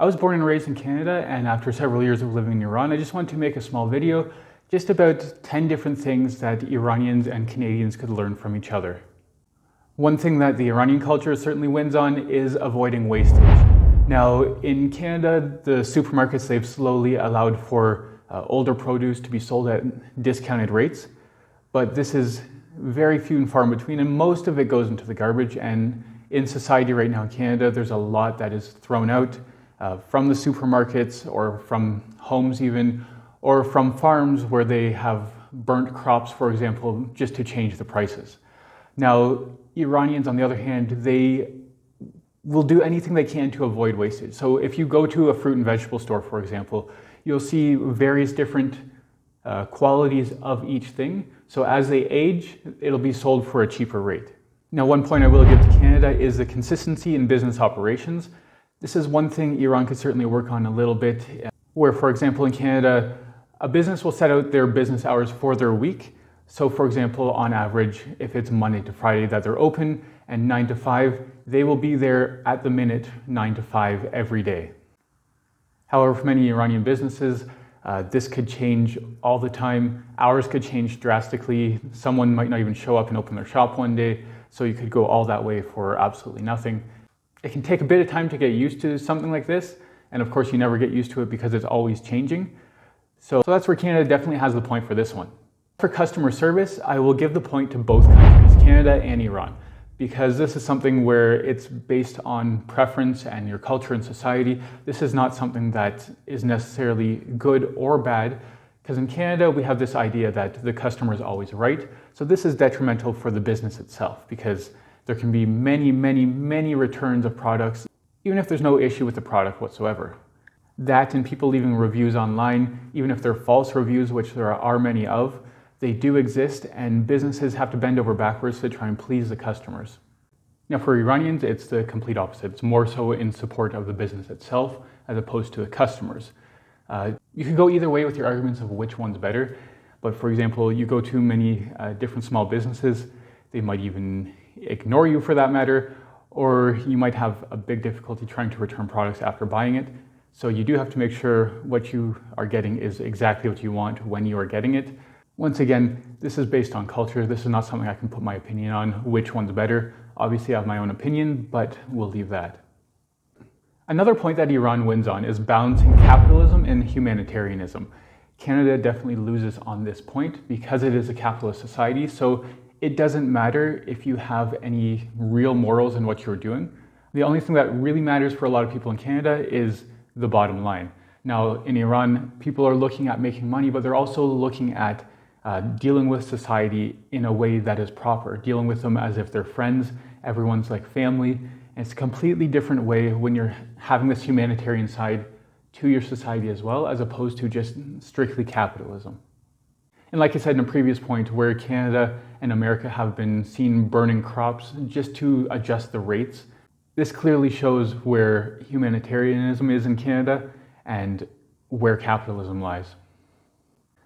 I was born and raised in Canada, and after several years of living in Iran, I just wanted to make a small video just about 10 different things that Iranians and Canadians could learn from each other. One thing that the Iranian culture certainly wins on is avoiding wastage. Now, in Canada, the supermarkets, they've slowly allowed for older produce to be sold at discounted rates, but this is very few and far in between, and most of it goes into the garbage. And in society right now in Canada, there's a lot that is thrown out from the supermarkets or from homes even, or from farms where they have burnt crops, for example, just to change the prices. Now, Iranians, on the other hand, they will do anything they can to avoid wastage. So if you go to a fruit and vegetable store, for example, you'll see various different qualities of each thing. So as they age, it'll be sold for a cheaper rate. Now, one point I will give to Canada is the consistency in business operations. This is one thing Iran could certainly work on a little bit, where, for example, in Canada, a business will set out their business hours for their week. So, for example, on average, if it's Monday to Friday that they're open and 9 to 5, they will be there at the minute 9 to 5 every day. However, for many Iranian businesses, this could change all the time. Hours could change drastically. Someone might not even show up and open their shop one day, so you could go all that way for absolutely nothing. It can take a bit of time to get used to something like this, and of course you never get used to it because it's always changing. So that's where Canada definitely has the point for this one. For customer service, I will give the point to both countries, Canada and Iran, because this is something where it's based on preference and your culture and society. This is not something that is necessarily good or bad, because in Canada we have this idea that the customer is always right. So this is detrimental for the business itself, because there can be many returns of products, even if there's no issue with the product whatsoever. That and people leaving reviews online, even if they're false reviews, which there are many of, they do exist, and businesses have to bend over backwards to try and please the customers. Now, for Iranians, it's the complete opposite. It's more so in support of the business itself as opposed to the customers. You can go either way with your arguments of which one's better, but for example, you go to many different small businesses, they might even ignore you for that matter, or you might have a big difficulty trying to return products after buying it. So you do have to make sure what you are getting is exactly what you want when you are getting it. Once again, this is based on culture. This is not something I can put my opinion on, which one's better. Obviously I have my own opinion, but we'll leave that. Another point that Iran wins on is balancing capitalism and humanitarianism. Canada definitely loses on this point because it is a capitalist society, so it doesn't matter if you have any real morals in what you're doing. The only thing that really matters for a lot of people in Canada is the bottom line. Now, in Iran, people are looking at making money, but they're also looking at dealing with society in a way that is proper, dealing with them as if they're friends, everyone's like family. And it's a completely different way when you're having this humanitarian side to your society as well, as opposed to just strictly capitalism. And like I said in a previous point, where Canada and America have been seen burning crops just to adjust the rates, this clearly shows where humanitarianism is in Canada and where capitalism lies.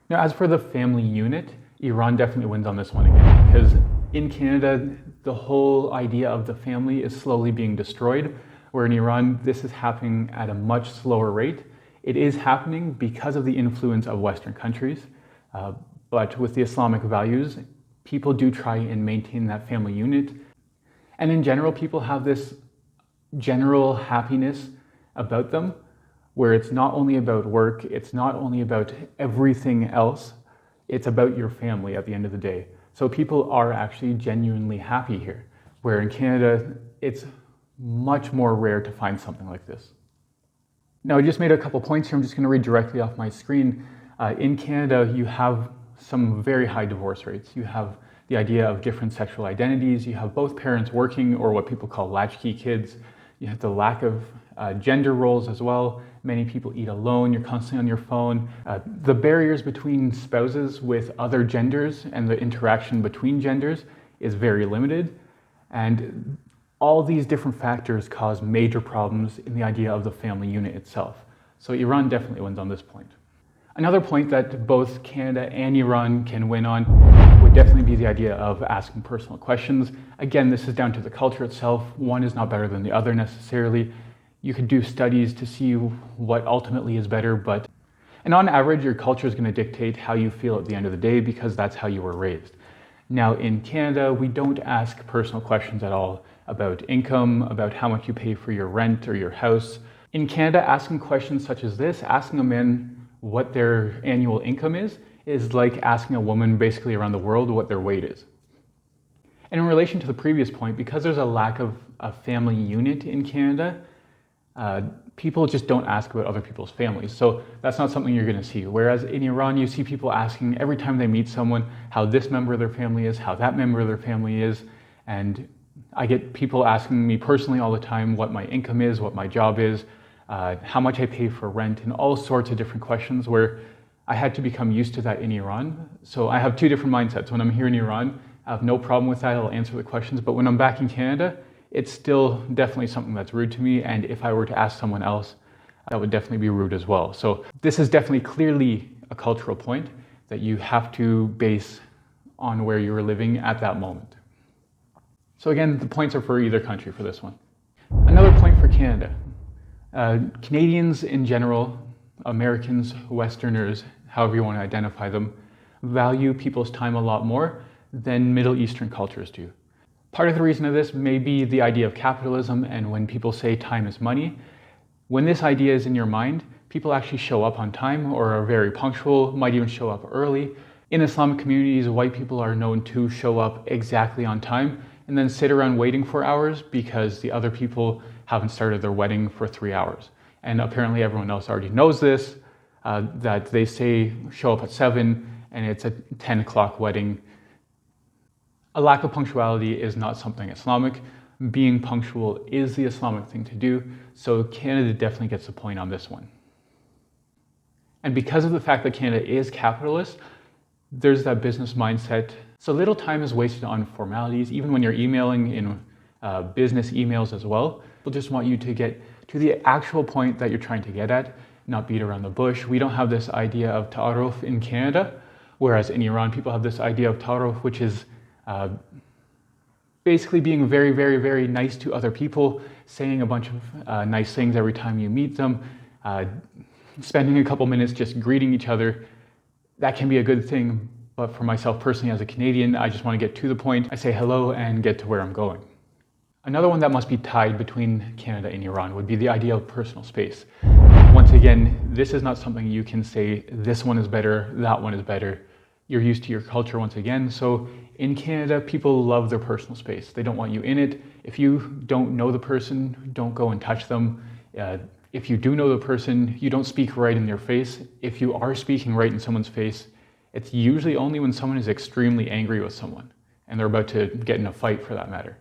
Now, as for the family unit, Iran definitely wins on this one again, because in Canada, the whole idea of the family is slowly being destroyed, where in Iran, this is happening at a much slower rate. It is happening because of the influence of Western countries, but with the Islamic values, people do try and maintain that family unit. And in general, people have this general happiness about them, where it's not only about work, it's not only about everything else, it's about your family at the end of the day. So people are actually genuinely happy here, where in Canada, it's much more rare to find something like this. Now, I just made a couple points here. I'm just going to read directly off my screen. In Canada, you have some very high divorce rates. You have the idea of different sexual identities. You have both parents working, or what people call latchkey kids. You have the lack of gender roles as well. Many people eat alone. You're constantly on your phone. The barriers between spouses with other genders and the interaction between genders is very limited. And all these different factors cause major problems in the idea of the family unit itself. So Iran definitely wins on this point. Another point that both Canada and Iran can win on would definitely be the idea of asking personal questions. Again, this is down to the culture itself. One is not better than the other necessarily. You could do studies to see what ultimately is better, and on average, your culture is going to dictate how you feel at the end of the day because that's how you were raised. Now, in Canada, we don't ask personal questions at all about income, about how much you pay for your rent or your house. In Canada, asking questions such as this, asking a man what their annual income is like asking a woman basically around the world what their weight is. And in relation to the previous point, because there's a lack of a family unit in Canada, people just don't ask about other people's families. So that's not something you're going to see. Whereas in Iran, you see people asking every time they meet someone how this member of their family is, how that member of their family is. And I get people asking me personally all the time what my income is, what my job is, how much I pay for rent, and all sorts of different questions where I had to become used to that in Iran. So I have two different mindsets. When I'm here in Iran, I have no problem with that. I'll answer the questions. But when I'm back in Canada, it's still definitely something that's rude to me. And if I were to ask someone else, that would definitely be rude as well. So this is definitely clearly a cultural point that you have to base on where you were living at that moment. So again, the points are for either country for this one. Another point for Canada. Canadians in general, Americans, Westerners, however you want to identify them, value people's time a lot more than Middle Eastern cultures do. Part of the reason of this may be the idea of capitalism, and when people say time is money, when this idea is in your mind, people actually show up on time or are very punctual, might even show up early. In Islamic communities, white people are known to show up exactly on time and then sit around waiting for hours because the other people haven't started their wedding for 3 hours. And apparently everyone else already knows this, that they say show up at 7 and it's a 10 o'clock wedding. A lack of punctuality is not something Islamic. Being punctual is the Islamic thing to do, so Canada definitely gets the point on this one. And because of the fact that Canada is capitalist, there's that business mindset. So little time is wasted on formalities, even when you're emailing in business emails as well. People just want you to get to the actual point that you're trying to get at, not beat around the bush. We don't have this idea of ta'aruf in Canada, whereas in Iran, people have this idea of ta'aruf, which is basically being very, very, very nice to other people, saying a bunch of nice things every time you meet them, spending a couple minutes just greeting each other. That can be a good thing, but for myself personally as a Canadian, I just want to get to the point. I say hello and get to where I'm going. Another one that must be tied between Canada and Iran would be the idea of personal space. Once again, this is not something you can say, this one is better, that one is better. You're used to your culture once again. So in Canada, people love their personal space. They don't want you in it. If you don't know the person, don't go and touch them. If you do know the person, you don't speak right in their face. If you are speaking right in someone's face, it's usually only when someone is extremely angry with someone and they're about to get in a fight for that matter.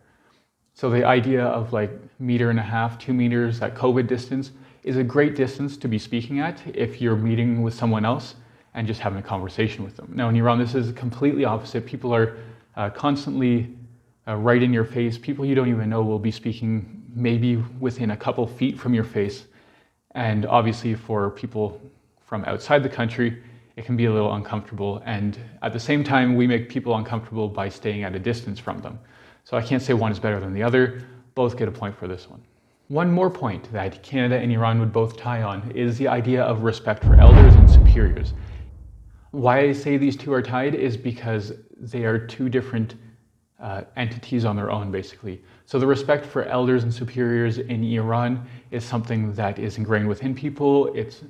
So the idea of like 1.5 meters, 2 meters, that COVID distance is a great distance to be speaking at if you're meeting with someone else and just having a conversation with them. Now in Iran, this is completely opposite. People are constantly right in your face. People you don't even know will be speaking maybe within a couple feet from your face. And obviously for people from outside the country, it can be a little uncomfortable. And at the same time, we make people uncomfortable by staying at a distance from them. So I can't say one is better than the other. Both get a point for this one. One more point that Canada and Iran would both tie on is the idea of respect for elders and superiors. Why I say these two are tied is because they are two different entities on their own, basically. So the respect for elders and superiors in Iran is something that is ingrained within people. It's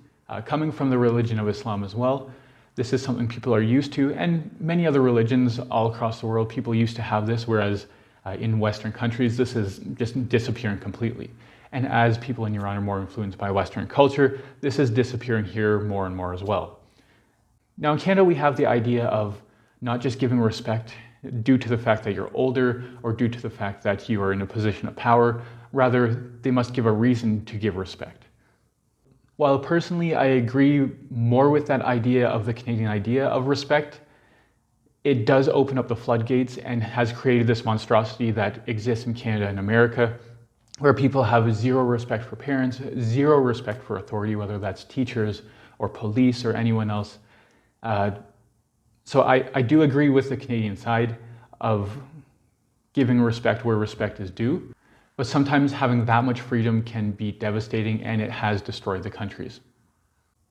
coming from the religion of Islam as well. This is something people are used to, and many other religions all across the world, people used to have this, whereas in Western countries, this is just disappearing completely. And as people in Iran are more influenced by Western culture, this is disappearing here more and more as well. Now in Canada, we have the idea of not just giving respect due to the fact that you're older or due to the fact that you are in a position of power. Rather, they must give a reason to give respect. While personally I agree more with that idea of the Canadian idea of respect, it does open up the floodgates and has created this monstrosity that exists in Canada and America, where people have zero respect for parents, zero respect for authority, whether that's teachers or police or anyone else. So I do agree with the Canadian side of giving respect where respect is due. But sometimes having that much freedom can be devastating, and it has destroyed the countries.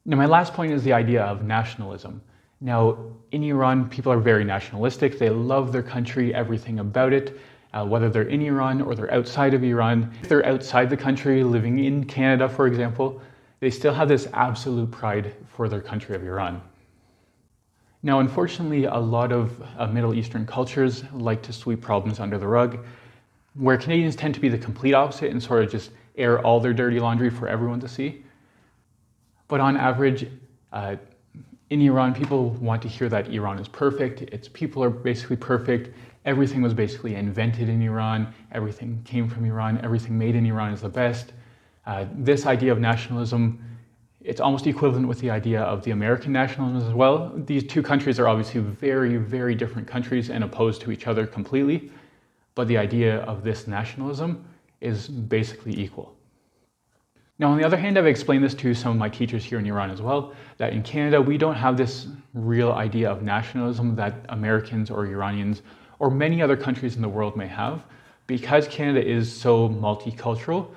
Now, my last point is the idea of nationalism. Now, in Iran, people are very nationalistic. They love their country, everything about it, whether they're in Iran or they're outside of Iran. If they're outside the country, living in Canada, for example, they still have this absolute pride for their country of Iran. Now, unfortunately, a lot of Middle Eastern cultures like to sweep problems under the rug, where Canadians tend to be the complete opposite and sort of just air all their dirty laundry for everyone to see. But on average, in Iran, people want to hear that Iran is perfect. Its people are basically perfect. Everything was basically invented in Iran. Everything came from Iran. Everything made in Iran is the best. This idea of nationalism, it's almost equivalent with the idea of the American nationalism as well. These two countries are obviously very, very different countries and opposed to each other completely. But the idea of this nationalism is basically equal. Now, on the other hand, I've explained this to some of my teachers here in Iran as well, that in Canada, we don't have this real idea of nationalism that Americans or Iranians or many other countries in the world may have. Because Canada is so multicultural,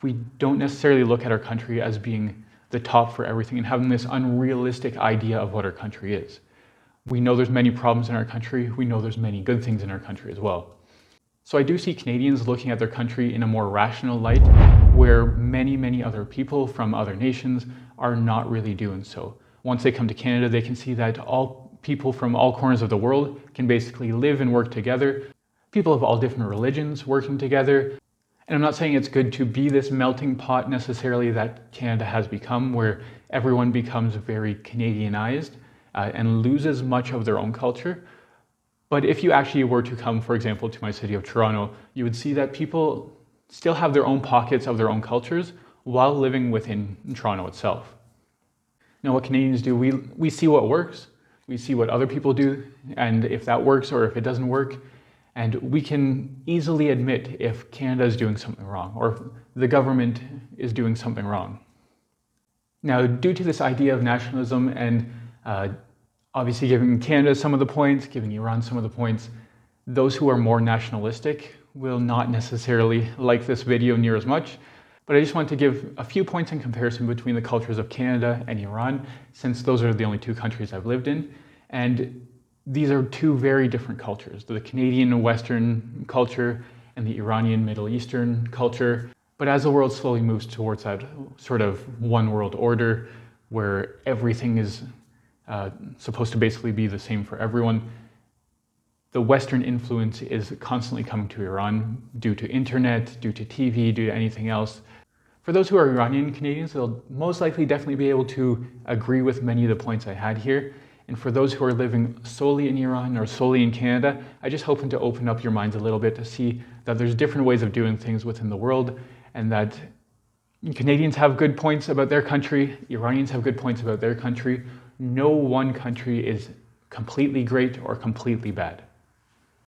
we don't necessarily look at our country as being the top for everything and having this unrealistic idea of what our country is. We know there's many problems in our country. We know there's many good things in our country as well. So I do see Canadians looking at their country in a more rational light, where many, many other people from other nations are not really doing so. Once they come to Canada, they can see that all people from all corners of the world can basically live and work together. People of all different religions working together. And I'm not saying it's good to be this melting pot necessarily that Canada has become, where everyone becomes very Canadianized and loses much of their own culture. But if you actually were to come, for example, to my city of Toronto, you would see that people still have their own pockets of their own cultures while living within Toronto itself. Now, what Canadians do, we see what works, we see what other people do, and if that works or if it doesn't work, and we can easily admit if Canada is doing something wrong or if the government is doing something wrong. Now, due to this idea of nationalism and obviously giving Canada some of the points, giving Iran some of the points, those who are more nationalistic will not necessarily like this video near as much. But I just want to give a few points in comparison between the cultures of Canada and Iran, since those are the only two countries I've lived in. And these are two very different cultures, the Canadian Western culture and the Iranian Middle Eastern culture. But as the world slowly moves towards that sort of one world order, where everything is supposed to basically be the same for everyone, the Western influence is constantly coming to Iran due to internet, due to TV, due to anything else. For those who are Iranian Canadians, they'll most likely definitely be able to agree with many of the points I had here. And for those who are living solely in Iran or solely in Canada, I just hope to open up your minds a little bit to see that there's different ways of doing things within the world, and that Canadians have good points about their country, Iranians have good points about their country. No one country is completely great or completely bad.